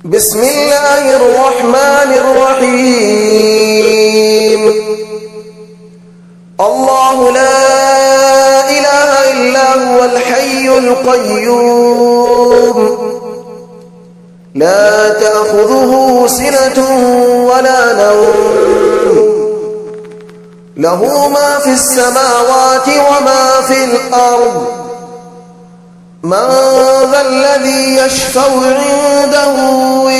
بسم الله الرحمن الرحيم. الله لا إله إلا هو الحي القيوم لا تأخذه سنة ولا نوم له ما في السماوات وما في الأرض من ذا الذي يشفع عنده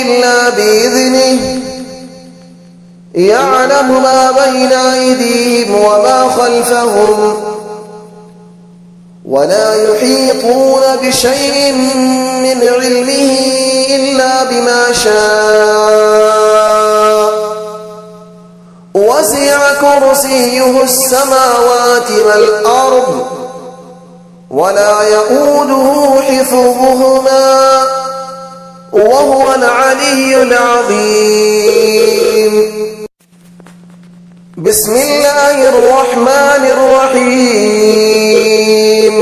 إلا بإذنه يعلم ما بين أيديهم وما خلفهم ولا يحيطون بشيء من علمه إلا بما شاء وسع كرسيه السماوات والأرض ولا يؤوده حفظهما وهو العلي العظيم. بسم الله الرحمن الرحيم.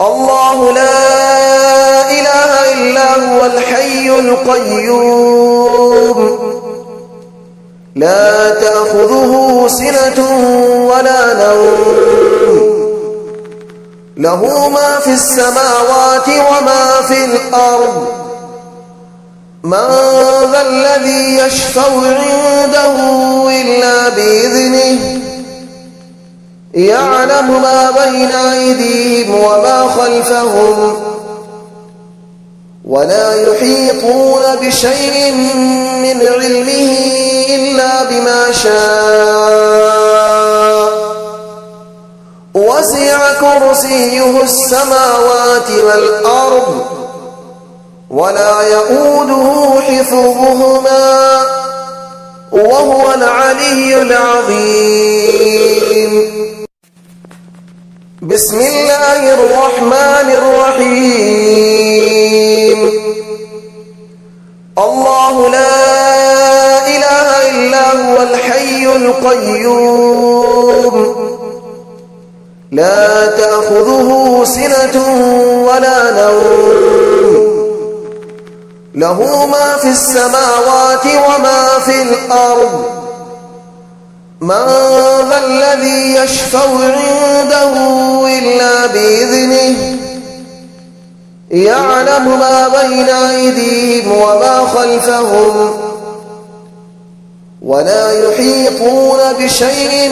الله لا إله إلا هو الحي القيوم لا تأخذه سنة ولا نوم له ما في السماوات وما في الأرض من ذا الذي يشفع عنده إلا بإذنه يعلم ما بين أيديهم وما خلفهم ولا يحيطون بشيء من علمه إلا بما شاء وسع كرسيه السماوات والأرض ولا يؤوده حفظهما وهو العلي العظيم. بسم الله الرحمن الرحيم. الله لا إله إلا هو الحي القيوم لا تأخذه سنة ولا نوم له ما في السماوات وما في الأرض من ذا الذي يشفع عنده إلا بإذنه يعلم ما بين أيديهم وما خلفهم ولا يحيطون بشيء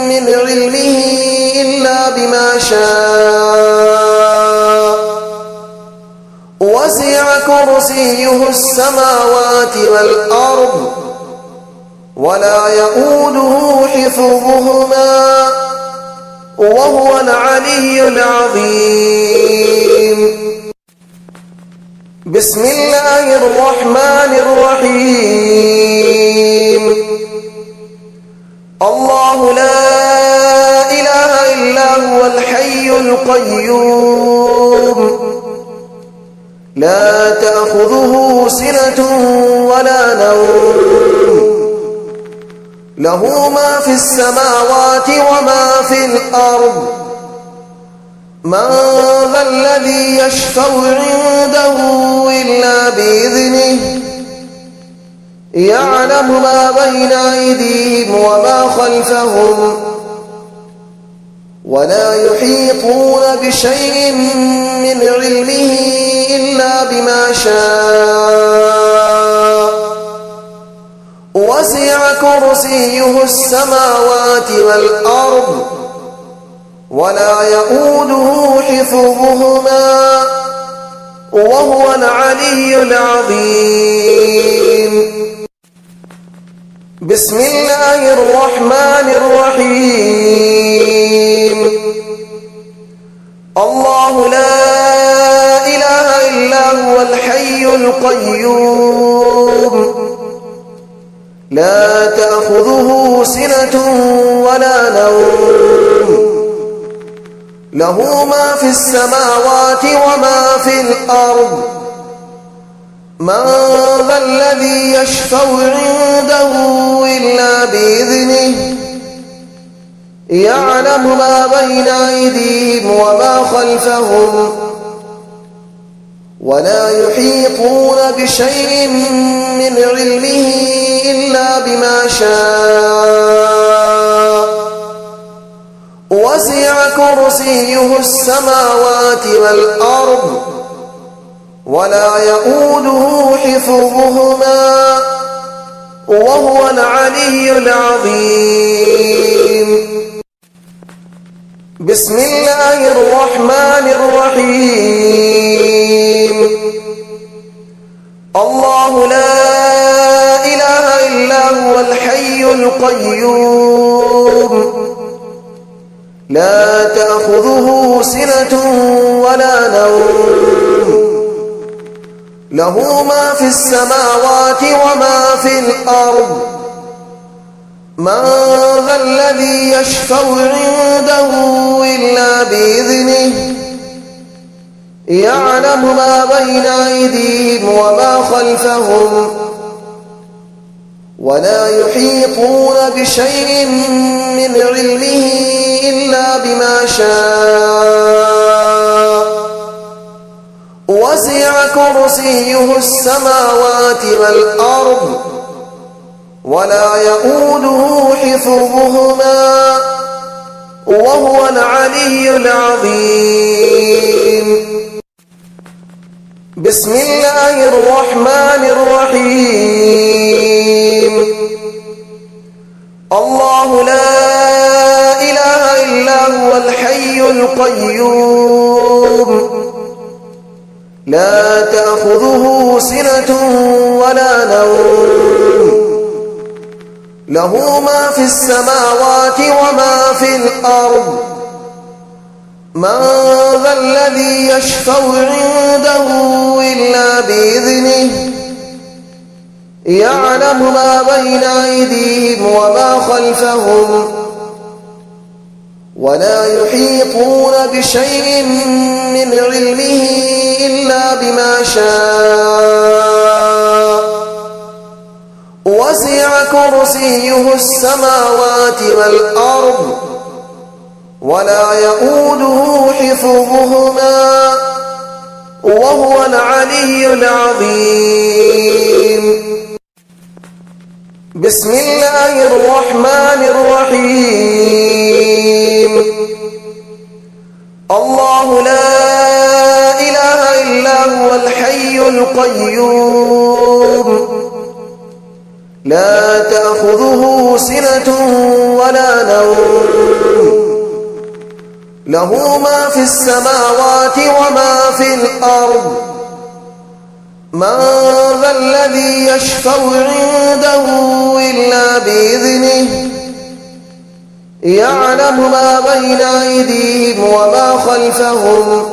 من علمه إلا بما شاء وسع كرسيه السماوات والأرض ولا يؤوده حفظهما وهو العلي العظيم. بسم الله الرحمن الرحيم. الله لا إله إلا هو الحي القيوم لا تأخذه سنة ولا نوم له ما في السماوات وما في الأرض من ذا الذي يشفع عنده إلا بإذنه يعلم ما بين أيديهم وما خلفهم ولا يحيطون بشيء من علمه إلا بما شاء وسع كرسيه السماوات والأرض ولا يؤوده حفظهما وهو العلي العظيم. بسم الله الرحمن الرحيم. الله لا إله إلا هو الحي القيوم لا تأخذه سنة ولا نوم له ما في السماوات وما في الأرض من ذا الذي يشفع عنده إلا بإذنه يعلم ما بين أيديهم وما خلفهم ولا يحيطون بشيء من علمه إلا بما شاء وسع كرسيه السماوات والأرض ولا يؤوده حفظهما وهو العلي العظيم. بسم الله الرحمن الرحيم. الله لا إله إلا هو الحي القيوم لا تأخذه سنة ولا نوم له ما في السماوات وما في الأرض من ذا الذي يشفع عنده إلا بإذنه يعلم ما بين أيديهم وما خلفهم ولا يحيطون بشيء من علمه إلا بما شاء وسع كرسيه السماوات والأرض ولا يؤوده حفظهما وهو العلي العظيم. بسم الله الرحمن الرحيم. الله لا إله إلا هو الحي القيوم لا تأخذه سنة ولا نوم له ما في السماوات وما في الأرض من ذا الذي يشفع عنده إلا بإذنه يعلم ما بين أيديهم وما خلفهم ولا يحيطون بشيء من علمه إلا بما شاء وسع كرسيه السماوات والأرض ولا يؤوده حفظهما وهو العلي العظيم. بسم الله الرحمن الرحيم. الله لا إله إلا هو الحي القيوم لا تأخذه سنة ولا نوم له ما في السماوات وما في الأرض من ذا الذي يشفع عنده إلا بإذنه يعلم ما بين أيديهم وما خلفهم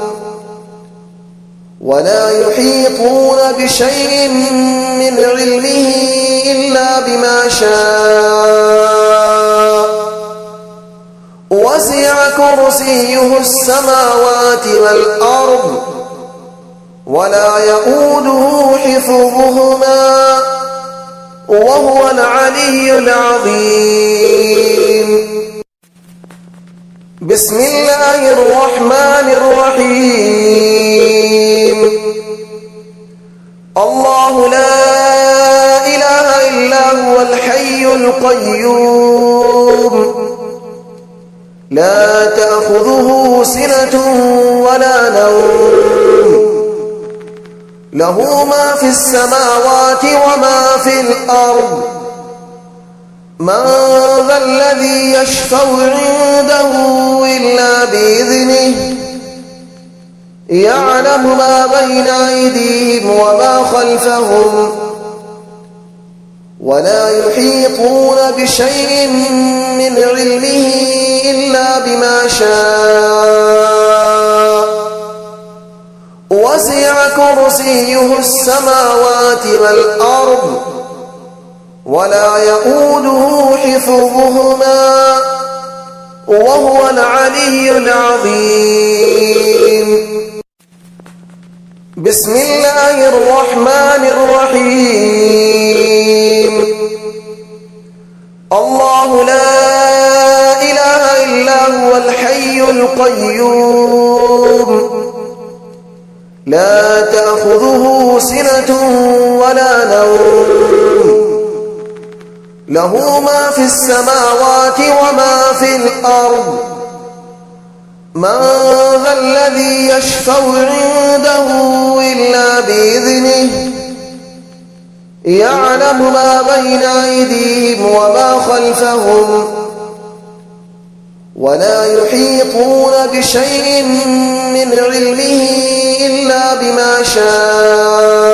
ولا يحيطون بشيء من علمه إلا بما شاء وسع كرسيه السماوات والأرض ولا يؤوده حفظهما وهو العلي العظيم. بسم الله الرحمن الرحيم. الله لا إله إلا هو الحي القيوم لا تأخذه سنة ولا نوم له ما في السماوات وما في الأرض من ذا الذي يشفع عنده إلا بإذنه يعلم ما بين أيديهم وما خلفهم ولا يحيطون بشيء من علمه إلا بما شاء وسع كرسيه السماوات والأرض ولا يؤوده حفظهما وهو العلي العظيم. بسم الله الرحمن الرحيم. الله لا إله إلا هو الحي القيوم لا تأخذه سنة ولا نوم له ما في السماوات وما في الأرض من ذا الذي يشفع عنده إلا بإذنه يعلم ما بين أيديهم وما خلفهم ولا يحيطون بشيء من علمه إلا بما شاء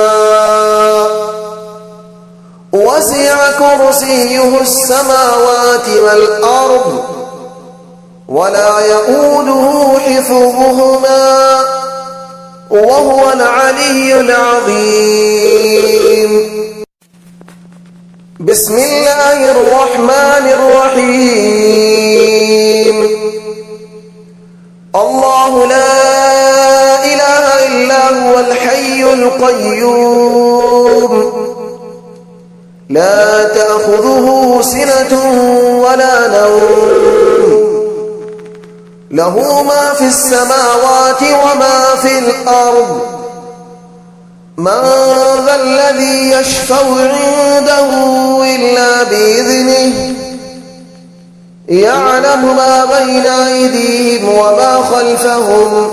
وسع كرسيه السماوات والأرض ولا يؤوده حفظهما وهو العلي العظيم. بسم الله الرحمن الرحيم. الله لا إله إلا هو الحي القيوم لا تأخذه سنة ولا نوم له ما في السماوات وما في الأرض من ذا الذي يشفع عنده إلا بإذنه يعلم ما بين أيديهم وما خلفهم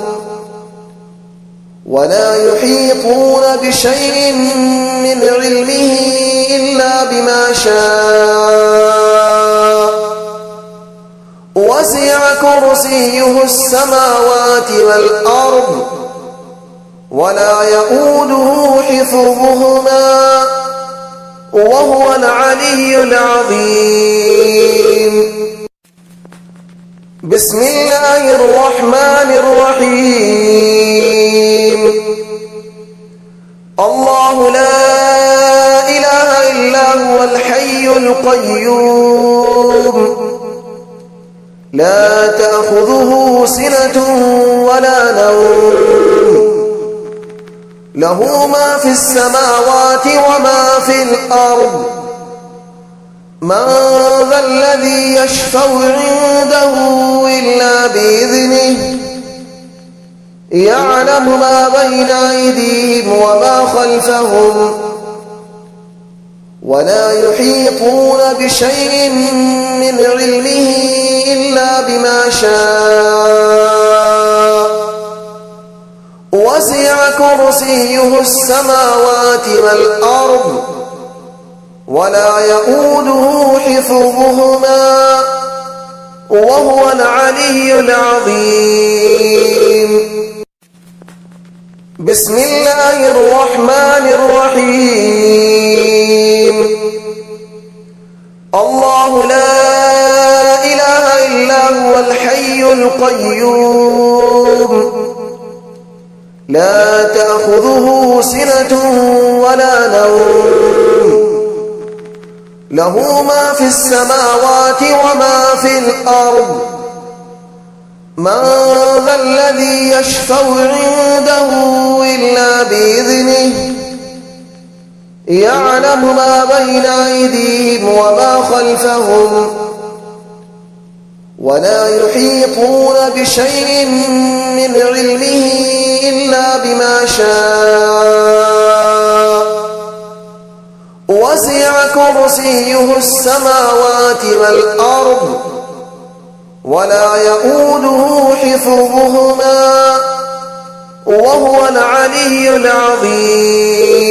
ولا يحيطون بشيء من علمه إلا بما شاء وسع كرسيه السماوات والأرض ولا يؤوده حفظهما وهو العلي العظيم. بسم الله الرحمن الرحيم. الله لا إله إلا هو الحي القيوم لا تأخذه سنة ولا نوم له ما في السماوات وما في الأرض من ذا الذي يشفع عنده إلا بإذنه يعلم ما بين أيديهم وما خلفهم ولا يحيطون بشيء من علمه إلا بما شاء وسع كرسيه السماوات والأرض ولا يؤوده حفظهما وهو العلي العظيم. بسم الله الرحمن الرحيم. الله لا إله إلا هو الحي القيوم لا تأخذه سنة ولا نوم له ما في السماوات وما في الأرض من ذا الذي يشفع عنده إلا بإذنه يعلم ما بين أيديهم وما خلفهم ولا يحيطون بشيء من علمه إلا بما شاء وسع كرسيه السماوات والأرض ولا يؤوده حفظهما وهو العلي العظيم.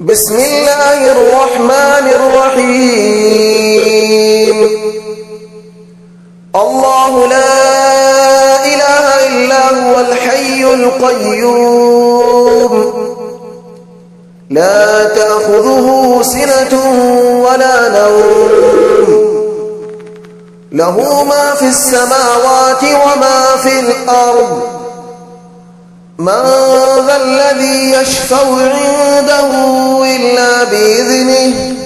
بسم الله الرحمن الرحيم. الله لا إله إلا هو الحي القيوم لا تأخذه سنة ولا نوم له ما في السماوات وما في الأرض من ذا الذي يشفع عنده إلا بإذنه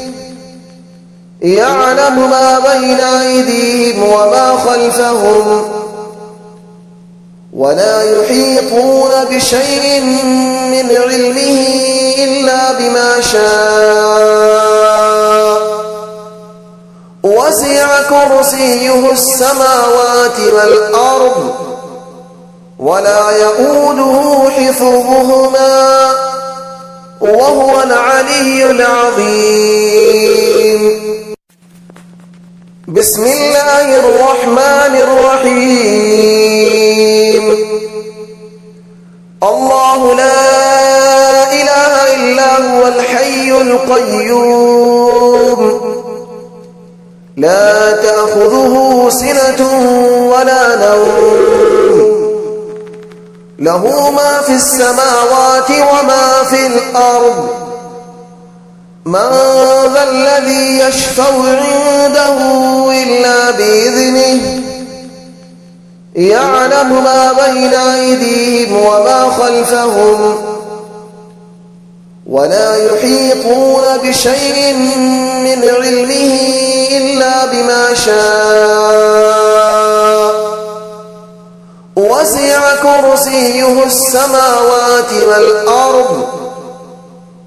يعلم ما بين أيديهم وما خلفهم ولا يحيطون بشيء من علمه إلا بما شاء وسع كرسيه السماوات والأرض ولا يؤوده حفظهما وهو العلي العظيم. بسم الله الرحمن الرحيم. الله لا إله إلا هو الحي القيوم لا تأخذه سنة ولا نوم له ما في السماوات وما في الأرض من ذا الذي يشفع عنده إلا بإذنه يعلم ما بين أيديهم وما خلفهم ولا يحيطون بشيء من علمه إلا بما شاء وسع كرسيه السماوات والأرض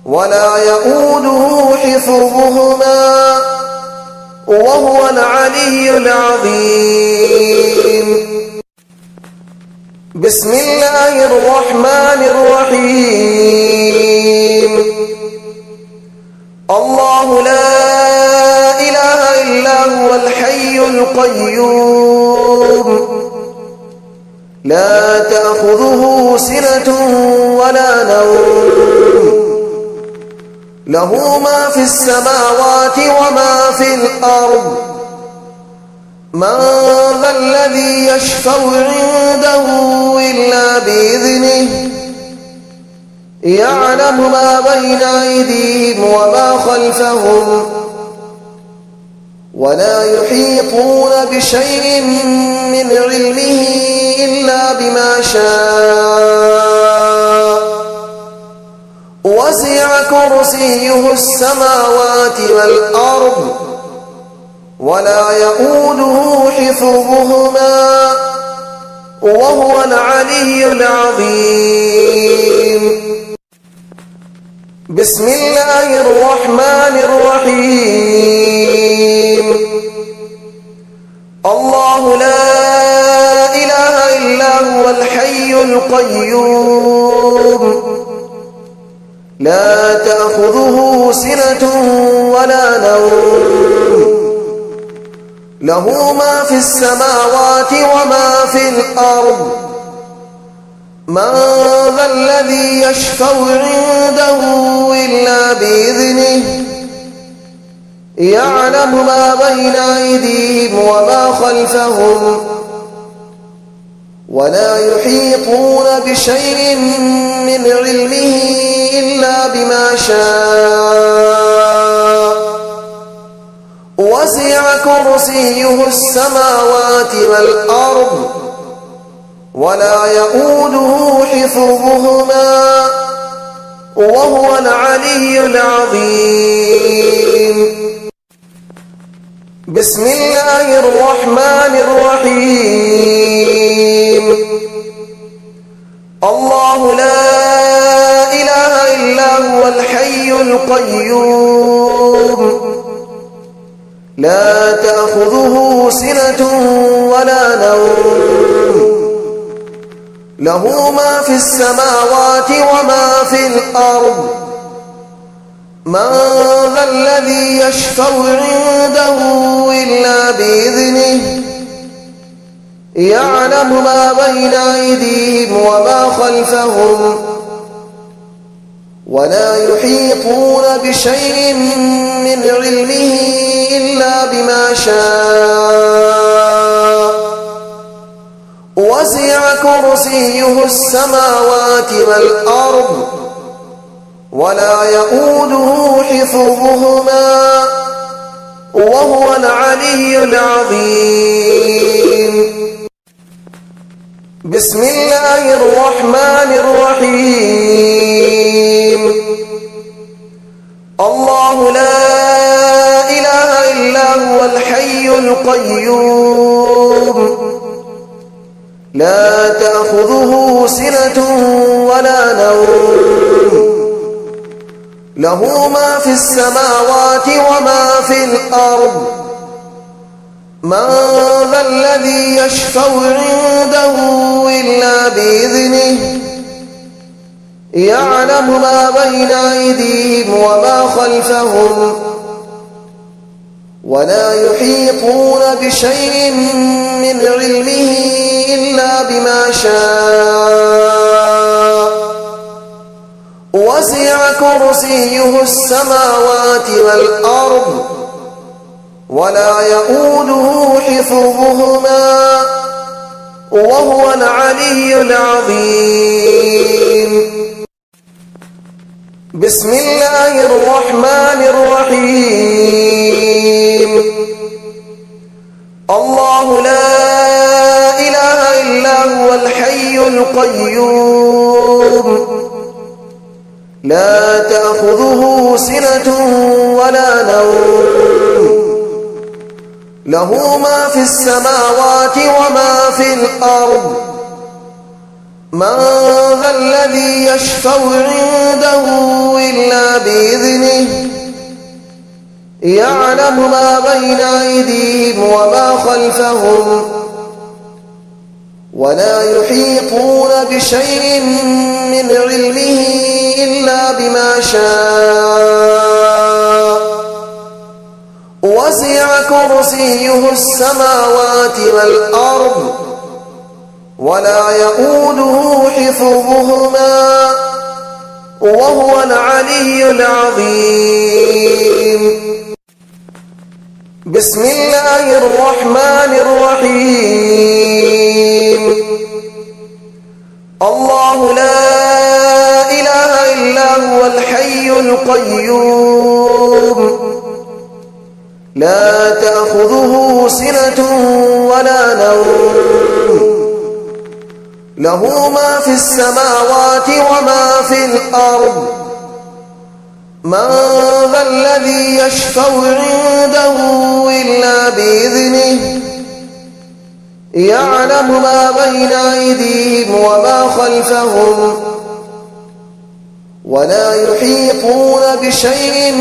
ولا يؤوده حفظهما وهو العلي العظيم. بسم الله الرحمن الرحيم. الله لا إله إلا هو الحي القيوم لا تأخذه سنة ولا نوم له ما في السماوات وما في الأرض من ذا الذي يشفع عنده إلا بإذنه يعلم ما بين أيديهم وما خلفهم ولا يحيطون بشيء من علمه إلا بما شاء وسع كرسيه السماوات والأرض ولا يؤوده حفظهما وهو العلي العظيم. بسم الله الرحمن الرحيم. الله لا إله إلا هو الحي القيوم لا تأخذه سنة ولا نوم له ما في السماوات وما في الأرض من ذا الذي يشفع عنده إلا بإذنه يعلم ما بين أيديهم وما خلفهم ولا يحيطون بشيء من علمه إلا بما شاء وسع كرسيه السماوات والأرض ولا يؤوده حفظهما وهو العلي العظيم. بسم الله الرحمن الرحيم. الله لا إله إلا هو الحي القيوم لا تأخذه سنة ولا نوم له ما في السماوات وما في الأرض من ذا الذي يشفع عنده إلا بإذنه يعلم ما بين أيديهم وما خلفهم ولا يحيطون بشيء من علمه إلا بما شاء وسع كرسيه السماوات والأرض ولا يؤوده حفظهما وهو العلي العظيم. بسم الله الرحمن الرحيم. الله لا إله إلا هو الحي القيوم لا تأخذه سنة ولا نوم له ما في السماوات وما في الأرض من ذا الذي يشفع عنده إلا بإذنه يعلم ما بين أيديهم وما خلفهم ولا يحيطون بشيء من علمه إلا بما شاء وسع كرسيه السماوات والأرض ولا يؤوده حفظهما وهو العلي العظيم. بسم الله الرحمن الرحيم. الله لا إله إلا هو الحي القيوم لا تأخذه سنة ولا نوم له ما في السماوات وما في الأرض من ذا الذي يشفع عنده إلا بإذنه يعلم ما بين أيديهم وما خلفهم ولا يحيطون بشيء من علمه إلا بما شاء وسع كرسيه السماوات والأرض ولا يؤوده حفظهما وهو العلي العظيم. بسم الله الرحمن الرحيم. الله لا إله إلا هو الحي القيوم لا تأخذه سنة ولا نوم له ما في السماوات وما في الأرض من ذا الذي يشفع عنده إلا بإذنه يعلم ما بين أيديهم وما خلفهم ولا يحيطون بشيء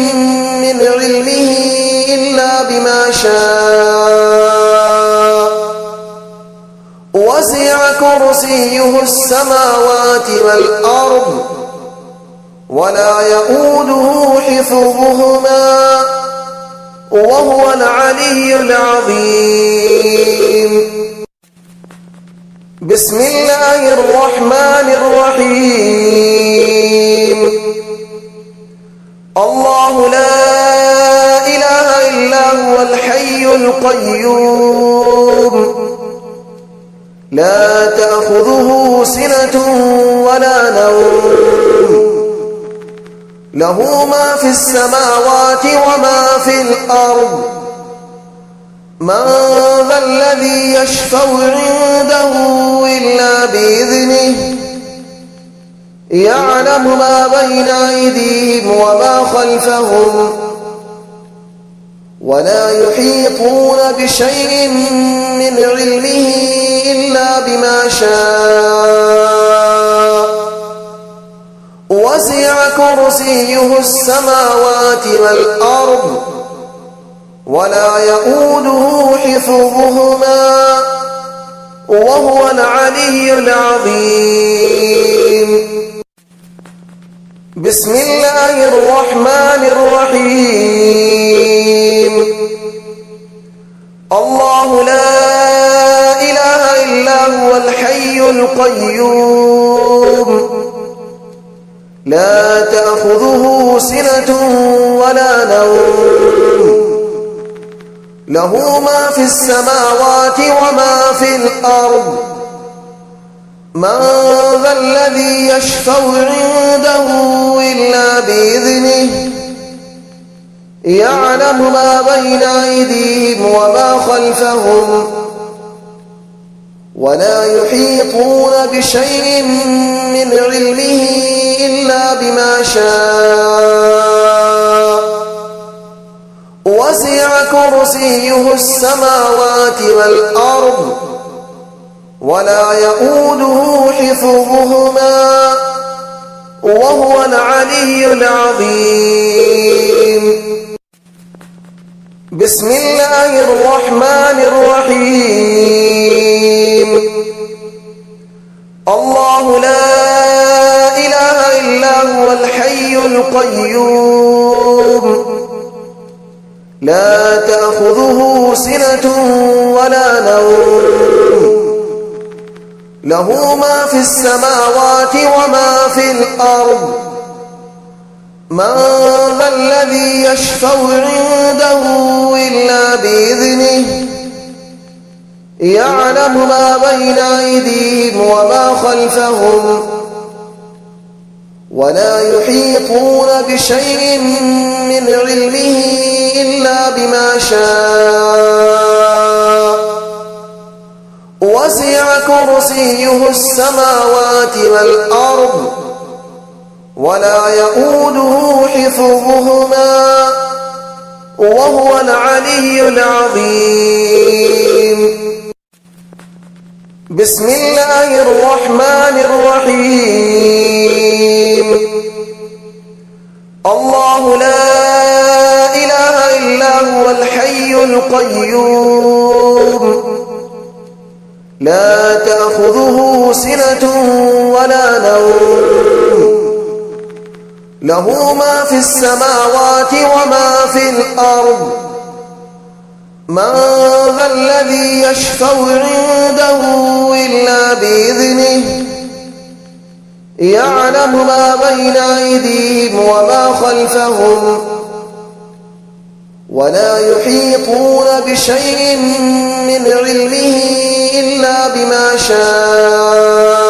من علمه إلا بما شاء وسع كرسيه السماوات والأرض ولا يؤوده حفظهما وهو العلي العظيم. بسم الله الرحمن الرحيم. الله لا إله إلا هو الحي القيوم لا تأخذه سنة ولا نوم له ما في السماوات وما في الأرض من ذا الذي يشفع عنده إلا بإذنه يعلم ما بين أيديهم وما خلفهم ولا يحيطون بشيء من علمه إلا بما شاء وسع كرسيه السماوات والأرض ولا يؤوده حفظهما وهو العلي العظيم. بسم الله الرحمن الرحيم. الله لا إله إلا هو الحي القيوم لا تأخذه سنة ولا نوم له ما في السماوات وما في الأرض من ذا الذي يشفع عنده إلا بإذنه يعلم ما بين أيديهم وما خلفهم ولا يحيطون بشيء من علمه إلا بما شاء وسع كرسيه السماوات والأرض ولا يؤوده حفظهما وهو العلي العظيم. بسم الله الرحمن الرحيم الله لا إله إلا هو الحي القيوم لا تأخذه سنة ولا نوم له ما في السماوات وما في الأرض من ذا الذي يشفع عنده إلا بإذنه يعلم ما بين أيديهم وما خلفهم ولا يحيطون بشيء من علمه إلا بما شاء وسع كرسيه السماوات والأرض ولا يؤوده حفظهما وهو العلي العظيم بسم الله الرحمن الرحيم الله لا إله إلا هو الحي القيوم لا تأخذه سنة ولا نوم له ما في السماوات وما في الأرض من ذا الذي يشفع عنده إلا بإذنه يعلم ما بين أيديهم وما خلفهم ولا يحيطون بشيء من علمه إلا بما شاء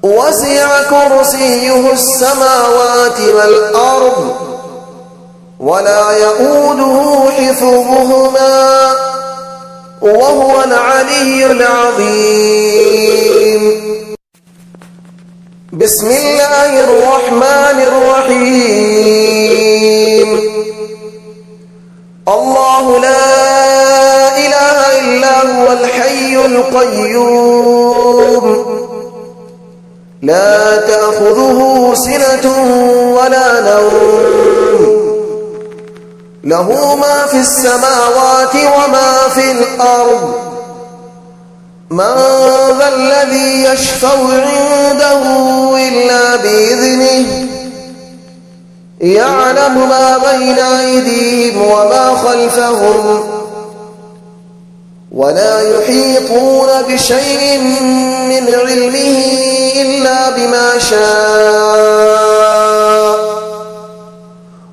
وسع كرسيه السماوات والأرض ولا يؤوده حفظهما وهو العلي العظيم بسم الله الرحمن الرحيم الله لا إله إلا هو الحي القيوم لا تأخذه سنة ولا نوم له ما في السماوات وما في الأرض من ذا الذي يشفع عنده إلا بإذنه يعلم ما بين أيديهم وما خلفهم ولا يحيطون بشيء من علمه إلا بما شاء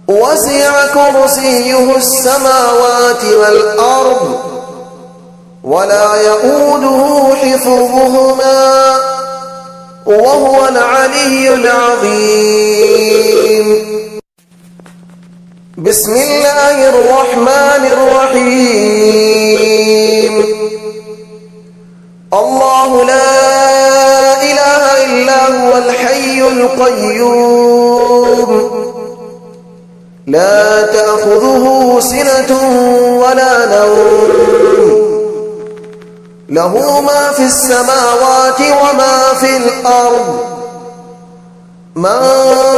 وسع كرسيه السماوات والأرض ولا يؤوده حفظهما وهو العلي العظيم بسم الله الرحمن الرحيم الله لا إله إلا هو الحي القيوم لا تأخذه سنة ولا نوم له ما في السماوات وما في الأرض من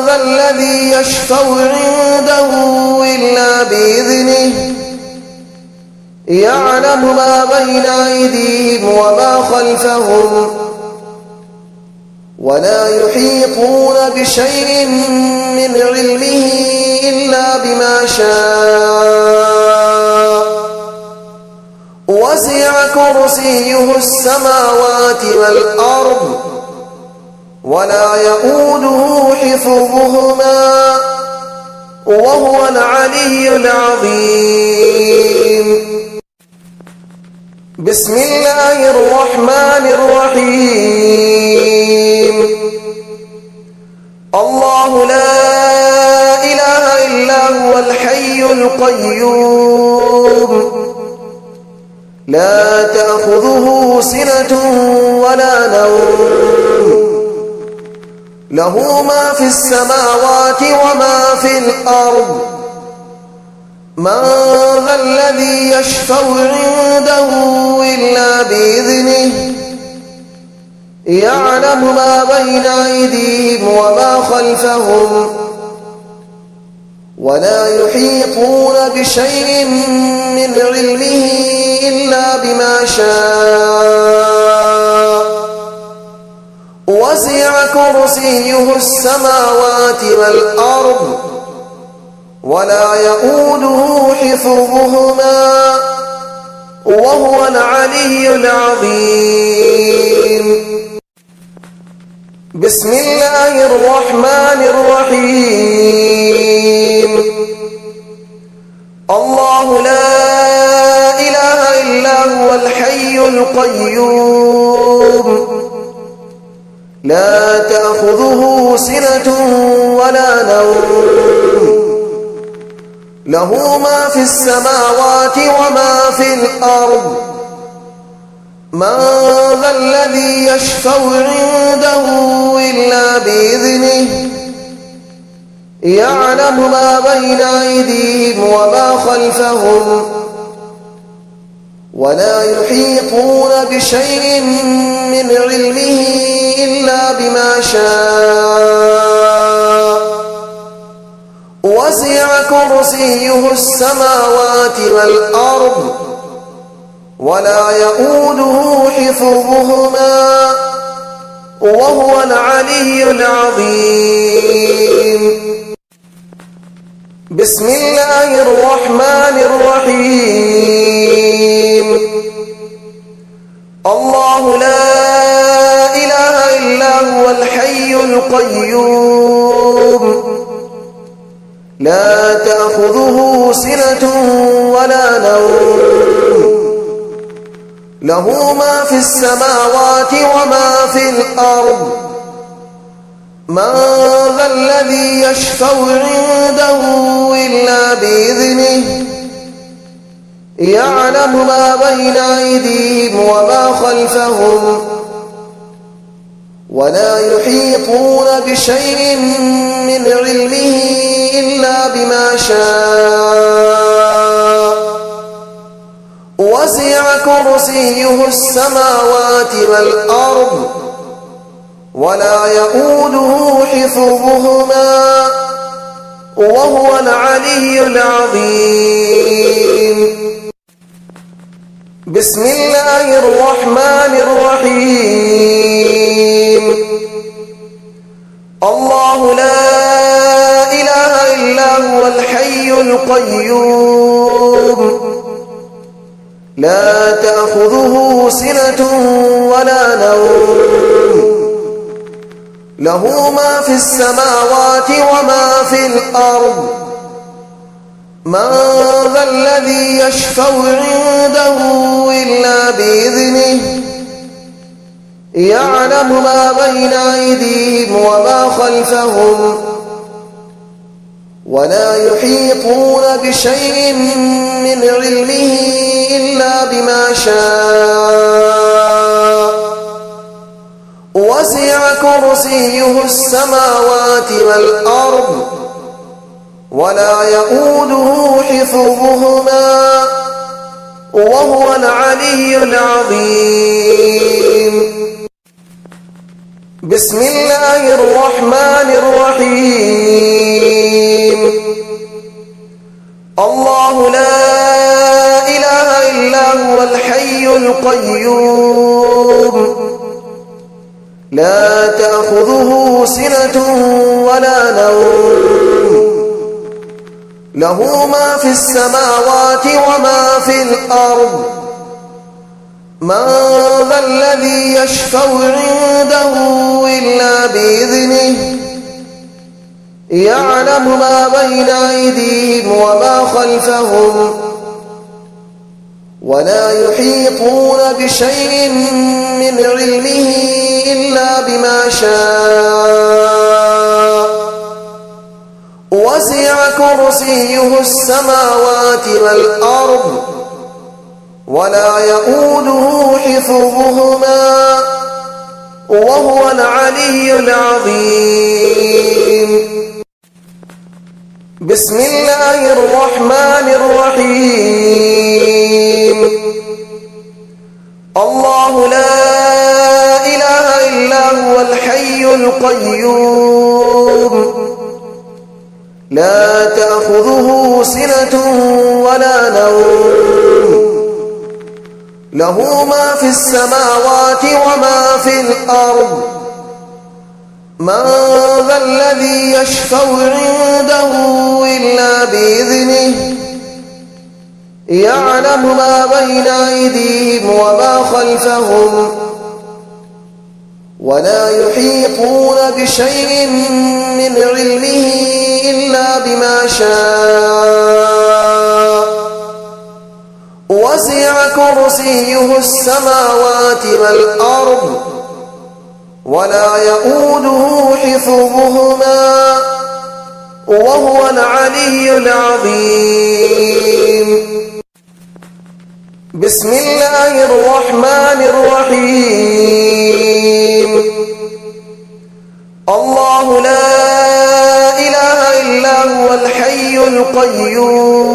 ذا الذي يشفع عنده إلا بإذنه يعلم ما بين أيديهم وما خلفهم ولا يحيطون بشيء من علمه إلا بما شاء وسع كرسيه السماوات والأرض ولا يؤوده حفظهما وهو العلي العظيم بسم الله الرحمن الرحيم الله لا إله إلا هو الحي القيوم لا تأخذه سنة ولا نوم له ما في السماوات وما في الأرض من ذا الذي يشفع عنده إلا بإذنه يعلم ما بين أيديهم وما خلفهم ولا يحيطون بشيء من علمه إلا بما شاء وسع كرسيه السماوات والأرض ولا يؤوده حفظهما وهو العلي العظيم بسم الله الرحمن الرحيم الله لا إله إلا هو الحي القيوم لا تأخذه سنة ولا نوم له ما في السماوات وما في الأرض من ذا الذي يشفع عنده إلا بإذنه يعلم ما بين أيديهم وما خلفهم ولا يحيطون بشيء من علمه إلا بما شاء وسع كرسيه السماوات والأرض ولا يؤوده حفظهما وهو العلي العظيم. بسم الله الرحمن الرحيم. الله لا إله إلا هو الحي القيوم لا تأخذه سنة ولا نوم له ما في السماوات وما في الأرض من ذا الذي يشفع عنده إلا بإذنه يعلم ما بين أيديهم وما خلفهم ولا يحيطون بشيء من علمه إلا بما شاء وسع كرسيه السماوات والأرض ولا يؤوده حفظهما وهو العلي العظيم. بسم الله الرحمن الرحيم. الله لا إله إلا هو الحي القيوم لا تأخذه سنة ولا نوم له ما في السماوات وما في الأرض من ذا الذي يشفع عنده إلا بإذنه يعلم ما بين أيديهم وما خلفهم ولا يحيطون بشيء من علمه إلا بما شاء وسع كرسيه السماوات والأرض ولا يؤوده حفظهما وهو العلي العظيم. بسم الله الرحمن الرحيم. الله لا إله إلا هو الحي القيوم لا تأخذه سنة ولا نوم له ما في السماوات وما في الأرض من ذا الذي يشفع عنده إلا بإذنه يعلم ما بين أيديهم وما خلفهم ولا يحيطون بشيء من علمه إلا بما شاء وسع كرسيه السماوات والأرض ولا يؤوده حفظهما وهو العلي العظيم. بسم الله الرحمن الرحيم. الله لا إله إلا هو الحي القيوم لا تأخذه سنة ولا نوم له ما في السماوات وما في الأرض من ذا الذي يشفع عنده إلا بإذنه يعلم ما بين أيديهم وما خلفهم ولا يحيطون بشيء من علمه إلا بما شاء وسع كرسيه السماوات والأرض ولا يؤوده حفظهما وهو العلي العظيم. بسم الله الرحمن الرحيم. الله لا إله إلا هو الحي القيوم لا تأخذه سنة ولا نوم له ما في السماوات وما في الأرض من ذا الذي يشفع عنده إلا بإذنه يعلم ما بين أيديهم وما خلفهم ولا يحيطون بشيء من علمه إلا بما شاء وسع كرسيه السماوات والأرض ولا يؤوده حفظهما وهو العلي العظيم. بسم الله الرحمن الرحيم. الله لا إله إلا هو الحي القيوم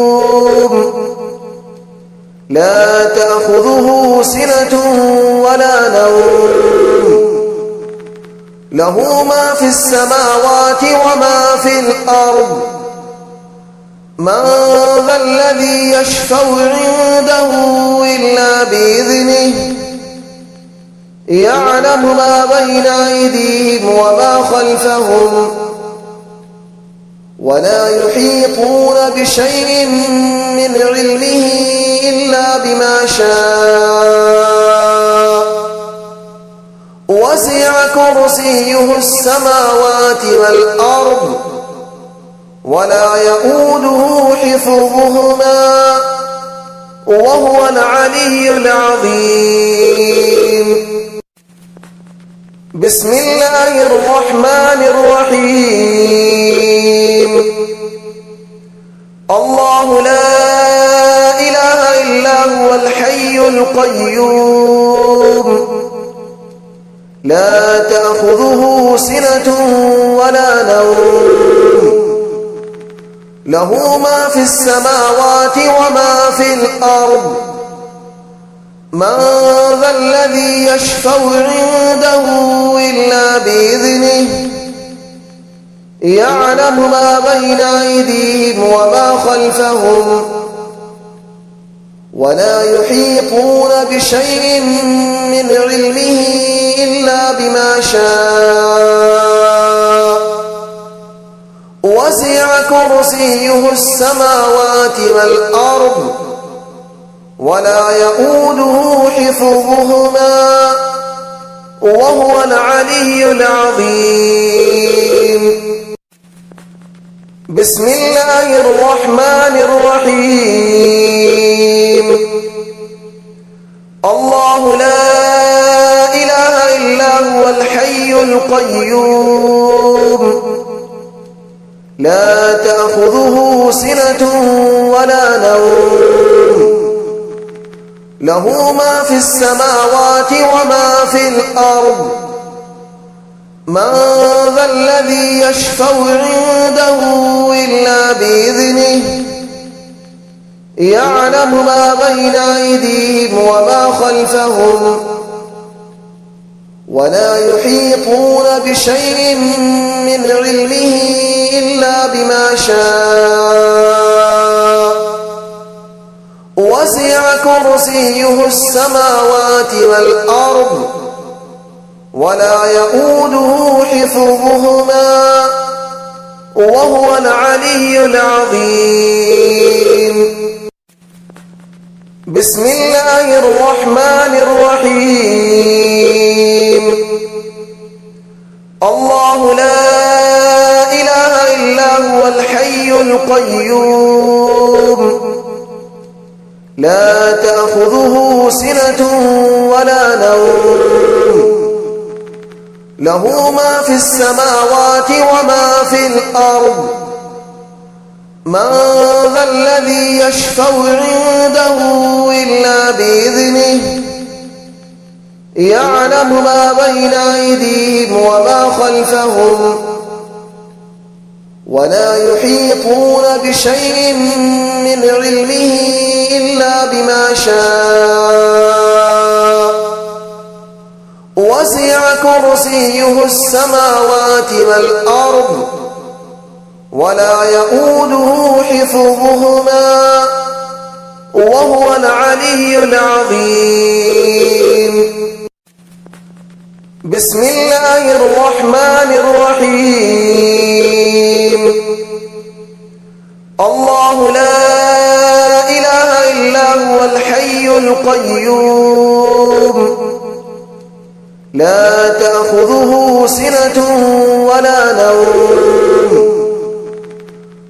لا تأخذه سنة ولا نوم له ما في السماوات وما في الأرض من ذا الذي يشفع عنده إلا بإذنه يعلم ما بين أيديهم وما خلفهم ولا يحيطون بشيء من علمه إلا بما شاء وسع كرسيه السماوات والأرض ولا يؤوده حفظهما وهو العلي العظيم. بسم الله الرحمن الرحيم. الله لا إله إلا هو الحي القيوم لا تأخذه سنة ولا نوم له ما في السماوات وما في الأرض من ذا الذي يشفع عنده إلا بإذنه يعلم ما بين أيديهم وما خلفهم ولا يحيطون بشيء من علمه إلا بما شاء وسع كرسيه السماوات والأرض ولا يؤوده حفظهما وهو العلي العظيم. بسم الله الرحمن الرحيم. الله لا إله إلا هو الحي القيوم لا تأخذه سنة ولا نوم له ما في السماوات وما في الأرض من ذا الذي يشفع عنده إلا بإذنه يعلم ما بين أيديهم وما خلفهم ولا يحيطون بشيء من علمه إلا بما شاء وسع كرسيه السماوات والأرض ولا يؤوده حفظهما وهو العلي العظيم. بسم الله الرحمن الرحيم. الله لا إله إلا هو الحي القيوم لا تأخذه سنة ولا نوم له ما في السماوات وما في الأرض من ذا الذي يشفع عنده إلا بإذنه يعلم ما بين أيديهم وما خلفهم ولا يحيطون بشيء من علمه إلا بما شاء وسع كرسيه السماوات والأرض ولا يؤوده حفظهما وهو العلي العظيم. بسم الله الرحمن الرحيم. الله لا إله إلا هو الحي القيوم لا تأخذه سنة ولا نوم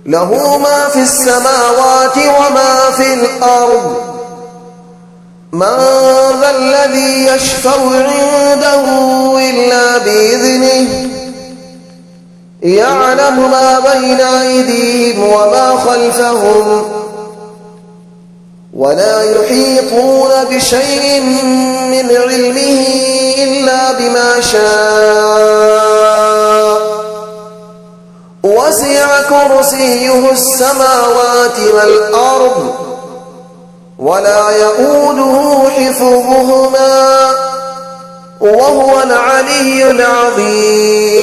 له ما في السماوات وما في الأرض من ذا الذي يشفع عنده إلا بإذنه يعلم ما بين أيديهم وما خلفهم ولا يحيطون بشيء من علمه إلا بما شاء وسع كرسيه السماوات والأرض ولا يؤوده حفظهما وهو العلي العظيم.